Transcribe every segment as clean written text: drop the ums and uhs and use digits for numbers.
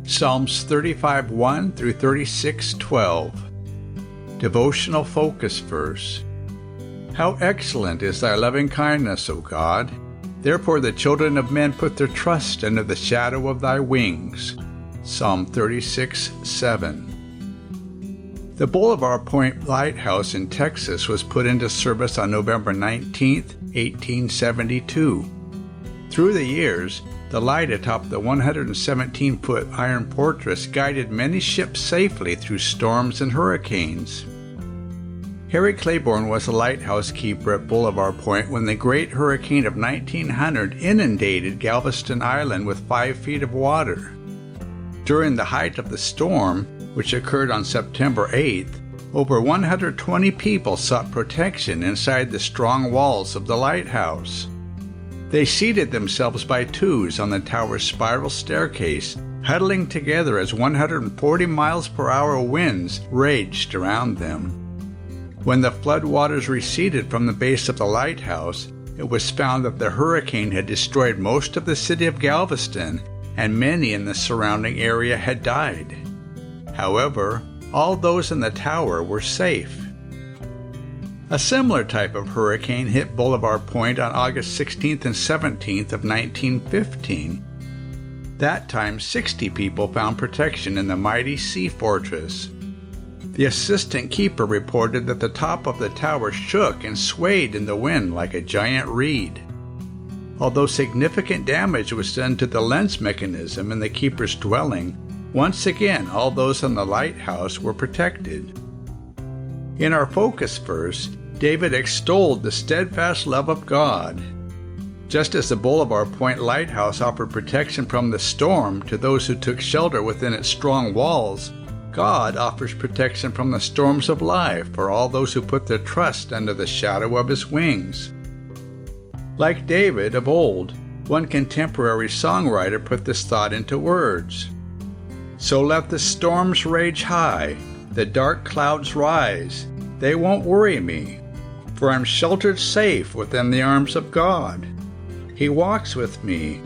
Psalms 35:1 through 36:12. Devotional focus verse. How excellent is thy loving kindness, O God! Therefore the children of men put their trust under the shadow of thy wings. Psalm 36:7. The Bolivar Point Lighthouse in Texas was put into service on November 19, 1872. Through the years, the light atop the 117-foot iron fortress guided many ships safely through storms and hurricanes. Harry Claiborne was a lighthouse keeper at Bolivar Point when the great hurricane of 1900 inundated Galveston Island with 5 feet of water. During the height of the storm, which occurred on September 8th, over 120 people sought protection inside the strong walls of the lighthouse. They seated themselves by twos on the tower's spiral staircase, huddling together as 140 miles per hour winds raged around them. When the floodwaters receded from the base of the lighthouse, it was found that the hurricane had destroyed most of the city of Galveston, and many in the surrounding area had died. However, all those in the tower were safe. A similar type of hurricane hit Bolivar Point on August 16th and 17th of 1915. That time, 60 people found protection in the mighty sea fortress. The assistant keeper reported that the top of the tower shook and swayed in the wind like a giant reed. Although significant damage was done to the lens mechanism in the keeper's dwelling, once again all those in the lighthouse were protected. In our focus verse, David extolled the steadfast love of God. Just as the Bolivar Point Lighthouse offered protection from the storm to those who took shelter within its strong walls, God offers protection from the storms of life for all those who put their trust under the shadow of His wings. Like David of old, one contemporary songwriter put this thought into words. So let the storms rage high, the dark clouds rise, they won't worry me, for I'm sheltered safe within the arms of God. He walks with me,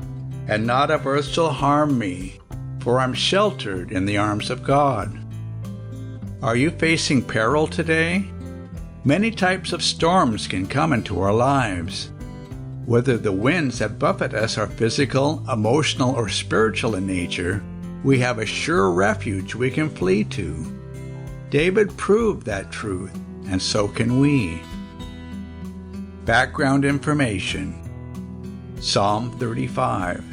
and naught of earth shall harm me, for I'm sheltered in the arms of God. Are you facing peril today? Many types of storms can come into our lives. Whether the winds that buffet us are physical, emotional, or spiritual in nature, we have a sure refuge we can flee to. David proved that truth, and so can we. Background information. Psalm 35.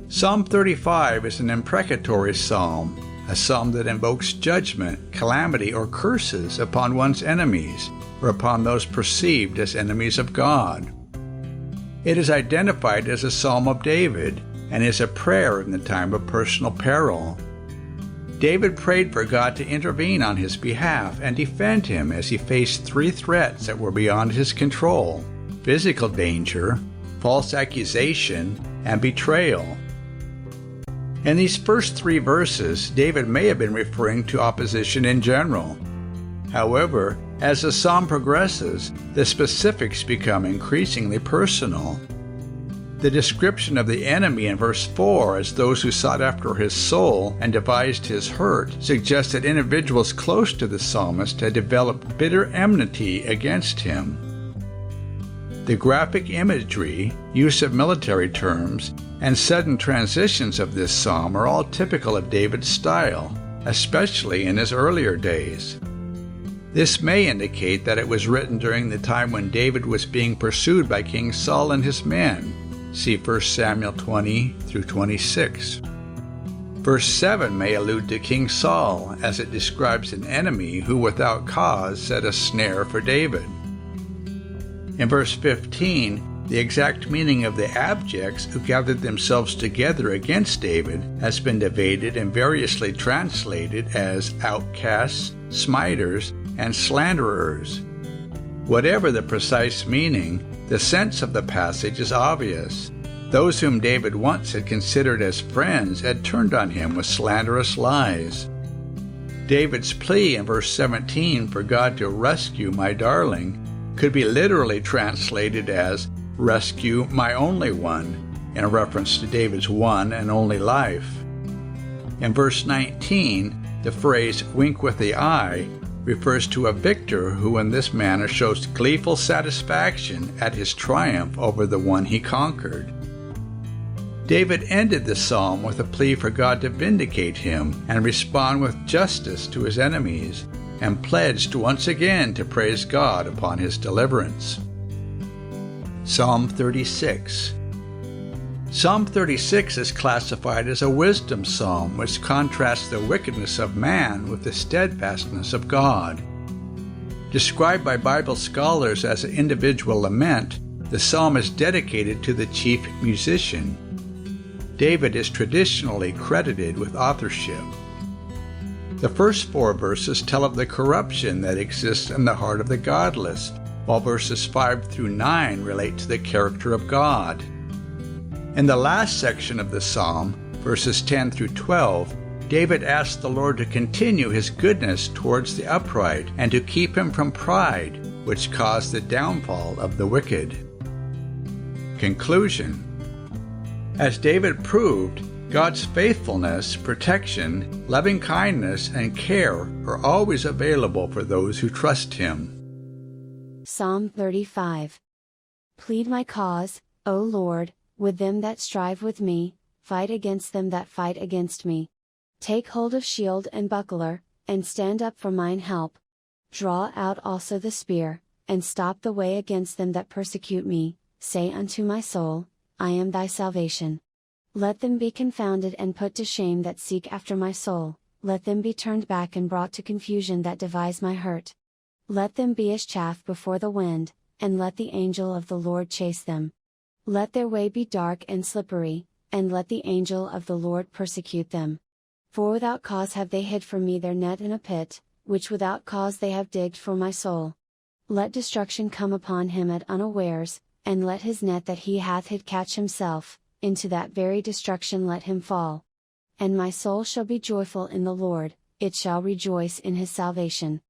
Psalm 35 is an imprecatory psalm, a psalm that invokes judgment, calamity, or curses upon one's enemies, or upon those perceived as enemies of God. It is identified as a psalm of David, and is a prayer in the time of personal peril. David prayed for God to intervene on his behalf and defend him as he faced 3 threats that were beyond his control: physical danger, false accusation, and betrayal. In these first 3 verses, David may have been referring to opposition in general. However, as the psalm progresses, the specifics become increasingly personal. The description of the enemy in verse 4 as those who sought after his soul and devised his hurt suggests that individuals close to the psalmist had developed bitter enmity against him. The graphic imagery, use of military terms, and sudden transitions of this psalm are all typical of David's style, especially in his earlier days. This may indicate that it was written during the time when David was being pursued by King Saul and his men. See 1 Samuel 20 through 26. Verse 7 may allude to King Saul, as it describes an enemy who without cause set a snare for David. In verse 15, the exact meaning of the abjects who gathered themselves together against David has been debated and variously translated as outcasts, smiters, and slanderers. Whatever the precise meaning, the sense of the passage is obvious. Those whom David once had considered as friends had turned on him with slanderous lies. David's plea in verse 17 for God to rescue my darling could be literally translated as rescue my only one, in reference to David's one and only life. In verse 19, the phrase "wink with the eye" refers to a victor who in this manner shows gleeful satisfaction at his triumph over the one he conquered. David ended the psalm with a plea for God to vindicate him and respond with justice to his enemies, and pledged once again to praise God upon his deliverance. Psalm 36. Psalm 36 is classified as a wisdom psalm, which contrasts the wickedness of man with the steadfastness of God. Described by Bible scholars as an individual lament, the psalm is dedicated to the chief musician. David is traditionally credited with authorship. The first 4 verses tell of the corruption that exists in the heart of the godless, while verses 5 through 9 relate to the character of God. In the last section of the psalm, verses 10 through 12, David asks the Lord to continue his goodness towards the upright and to keep him from pride, which caused the downfall of the wicked. Conclusion. As David proved, God's faithfulness, protection, loving kindness, and care are always available for those who trust Him. Psalm 35. Plead my cause, O Lord, with them that strive with me, fight against them that fight against me. Take hold of shield and buckler, and stand up for mine help. Draw out also the spear, and stop the way against them that persecute me. Say unto my soul, I am thy salvation. Let them be confounded and put to shame that seek after my soul, let them be turned back and brought to confusion that devise my hurt. Let them be as chaff before the wind, and let the angel of the Lord chase them. Let their way be dark and slippery, and let the angel of the Lord persecute them. For without cause have they hid for me their net in a pit, which without cause they have digged for my soul. Let destruction come upon him at unawares, and let his net that he hath hid catch himself, into that very destruction let him fall. And my soul shall be joyful in the Lord, it shall rejoice in his salvation.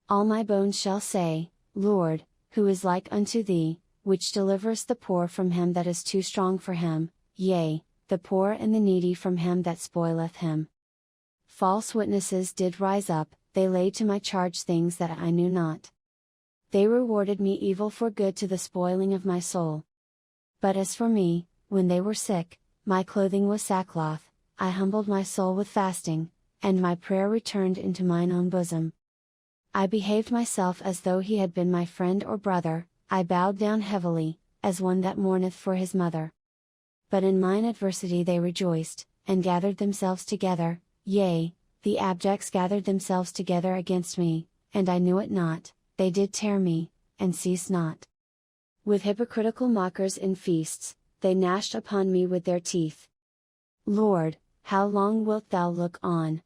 All my bones shall say, Lord, who is like unto thee, which deliverest the poor from him that is too strong for him, yea, the poor and the needy from him that spoileth him. False witnesses did rise up, they laid to my charge things that I knew not. They rewarded me evil for good to the spoiling of my soul. But as for me, when they were sick, my clothing was sackcloth, I humbled my soul with fasting, and my prayer returned into mine own bosom. I behaved myself as though he had been my friend or brother, I bowed down heavily, as one that mourneth for his mother. But in mine adversity they rejoiced, and gathered themselves together, yea, the abjects gathered themselves together against me, and I knew it not, they did tear me, and ceased not. With hypocritical mockers in feasts, they gnashed upon me with their teeth. Lord, how long wilt thou look on?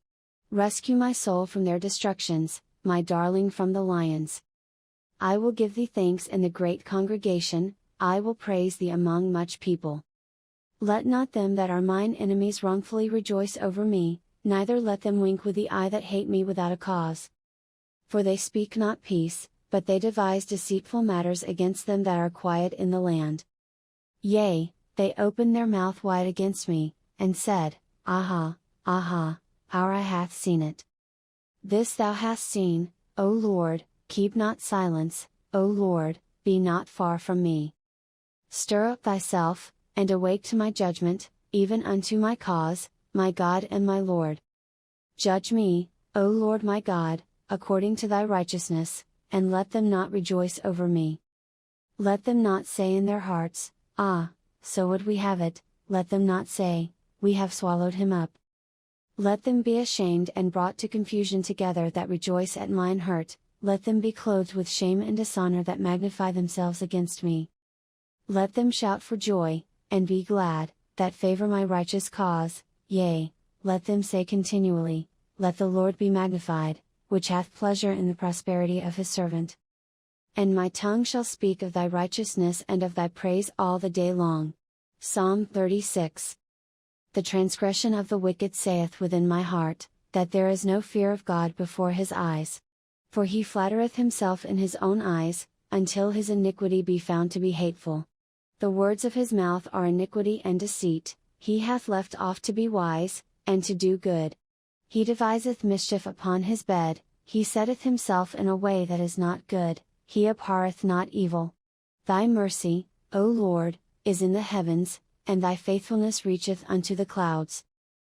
Rescue my soul from their destructions, my darling from the lions. I will give thee thanks in the great congregation, I will praise thee among much people. Let not them that are mine enemies wrongfully rejoice over me, neither let them wink with the eye that hate me without a cause. For they speak not peace, but they devise deceitful matters against them that are quiet in the land. Yea, they opened their mouth wide against me, and said, Aha, aha, our eye hath seen it. This thou hast seen, O Lord, keep not silence, O Lord, be not far from me. Stir up thyself, and awake to my judgment, even unto my cause, my God and my Lord. Judge me, O Lord my God, according to thy righteousness, and let them not rejoice over me. Let them not say in their hearts, Ah, so would we have it, let them not say, We have swallowed him up. Let them be ashamed and brought to confusion together that rejoice at mine hurt, let them be clothed with shame and dishonor that magnify themselves against me. Let them shout for joy, and be glad, that favor my righteous cause, yea, let them say continually, Let the Lord be magnified, which hath pleasure in the prosperity of his servant. And my tongue shall speak of thy righteousness and of thy praise all the day long. Psalm 36. The transgression of the wicked saith within my heart, that there is no fear of God before his eyes. For he flattereth himself in his own eyes, until his iniquity be found to be hateful. The words of his mouth are iniquity and deceit, he hath left off to be wise, and to do good, He deviseth mischief upon his bed, he setteth himself in a way that is not good, he abhorreth not evil. Thy mercy, O Lord, is in the heavens, and thy faithfulness reacheth unto the clouds.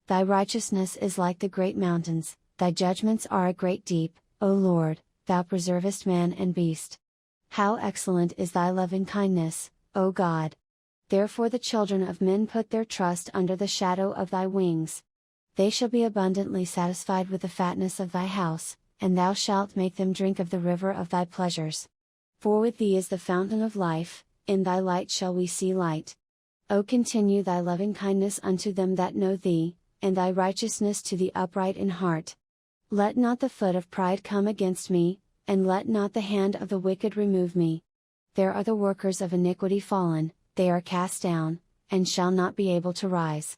Thy righteousness is like the great mountains, thy judgments are a great deep, O Lord, thou preservest man and beast. How excellent is thy lovingkindness, O God! Therefore the children of men put their trust under the shadow of thy wings. They shall be abundantly satisfied with the fatness of thy house, and thou shalt make them drink of the river of thy pleasures. For with thee is the fountain of life, in thy light shall we see light. O continue thy lovingkindness unto them that know thee, and thy righteousness to the upright in heart. Let not the foot of pride come against me, and let not the hand of the wicked remove me. There are the workers of iniquity fallen, they are cast down, and shall not be able to rise.